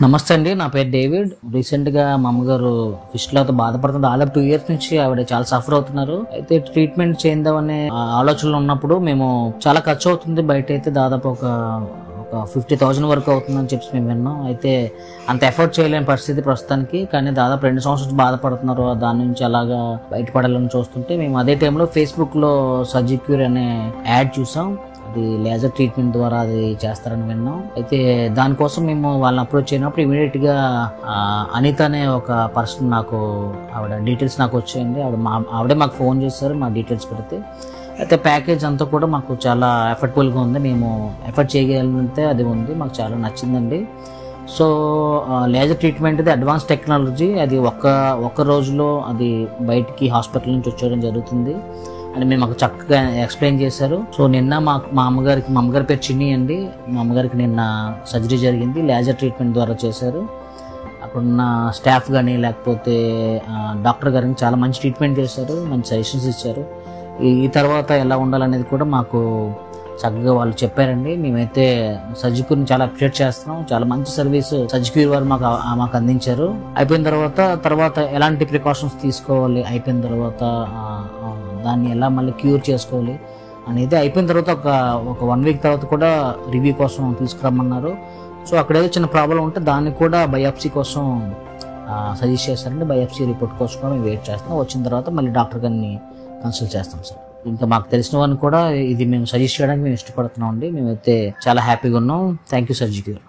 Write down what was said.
నమస్తే అండి, నా పేరు డేవిడ్. రీసెంట్ గా మా అమ్మగారు ఫిస్టులాతో బాధపడుతుంది. దాదాపు 2 years నుంచి ఆవిడ చాలా సఫర్ అవుతున్నారు. అయితే ట్రీట్మెంట్ చేద్దామనే ఆలోచనలో ఉన్నప్పుడు మేము చాలా ఖర్చు అవుతుంది, బయట అయితే దాదాపు ఒక 50,000 వరకు అవుతుందని చెప్పి మేము విన్నాం. అయితే అంత ఎఫర్ట్ చేయలేని పరిస్థితి ప్రస్తుతానికి. కానీ దాదాపు 2 సంవత్సరాలు బాధపడుతున్నారు. దాని నుంచి అలాగా బయటపడాలని చూస్తుంటే మేము అదే టైంలో ఫేస్బుక్లో సర్జిక్యూర్ అనే యాడ్ చూసాం. అది లేజర్ ట్రీట్మెంట్ ద్వారా అది చేస్తారని విన్నాం. అయితే దానికోసం మేము వాళ్ళని అప్రోచ్ అయినప్పుడు ఇమీడియట్గా అనిత అనే ఒక పర్సన్ నాకు ఆవిడ డీటెయిల్స్ నాకు వచ్చాయండి. ఆవిడే మాకు ఫోన్ చేశారు మా డీటెయిల్స్ పెడితే. అయితే ప్యాకేజ్ అంతా కూడా మాకు చాలా ఎఫర్టబుల్గా ఉంది. మేము ఎఫర్ట్ చేయగలిగితే అది ఉంది, మాకు చాలా నచ్చిందండి. సో లేజర్ ట్రీట్మెంట్ ఇది అడ్వాన్స్ టెక్నాలజీ. అది ఒక్క రోజులో అది బయటికి హాస్పిటల్ నుంచి వచ్చేయడం జరుగుతుంది అని మేము మాకు చక్కగా ఎక్స్ప్లెయిన్ చేశారు. సో నిన్న మా అమ్మగారి పేరు చిన్ని అండి. మా అమ్మగారికి నిన్న సర్జరీ జరిగింది, లేజర్ ట్రీట్మెంట్ ద్వారా చేశారు. అక్కడున్న స్టాఫ్ కానీ లేకపోతే డాక్టర్ గారికి చాలా మంచి ట్రీట్మెంట్ చేశారు, మంచి సజెషన్స్ ఇచ్చారు. ఈ తర్వాత ఎలా ఉండాలనేది కూడా మాకు చక్కగా వాళ్ళు చెప్పారండి. మేమైతే సర్జిక్యూర్ని చాలా అప్రిషియేట్ చేస్తున్నాం. చాలా మంచి సర్వీస్ సర్జిక్యూర్ వారు మాకు అందించారు. అయిపోయిన తర్వాత ఎలాంటి ప్రికాషన్స్ తీసుకోవాలి, అయిపోయిన తర్వాత దాన్ని ఎలా మళ్ళీ క్యూర్ చేసుకోవాలి అనేది అయిపోయిన తర్వాత ఒక 1 week తర్వాత కూడా రివ్యూ కోసం తీసుకురమ్మన్నారు. సో అక్కడ ఏదో చిన్న ప్రాబ్లం ఉంటే దాన్ని కూడా బయాప్సీ కోసం సజెస్ట్ చేస్తారండి. బయాప్సీ రిపోర్ట్ కోసం కూడా మేము వెయిట్ చేస్తాం. వచ్చిన తర్వాత మళ్ళీ డాక్టర్ గారిని కన్సల్ట్ చేస్తాం సార్. ఇంకా మాకు తెలిసిన వారిని కూడా ఇది మేము సజెస్ట్ చేయడానికి మేము ఇష్టపడుతున్నాం అండి. మేమైతే చాలా హ్యాపీగా ఉన్నాం. Thank you సర్జిక్యూర్.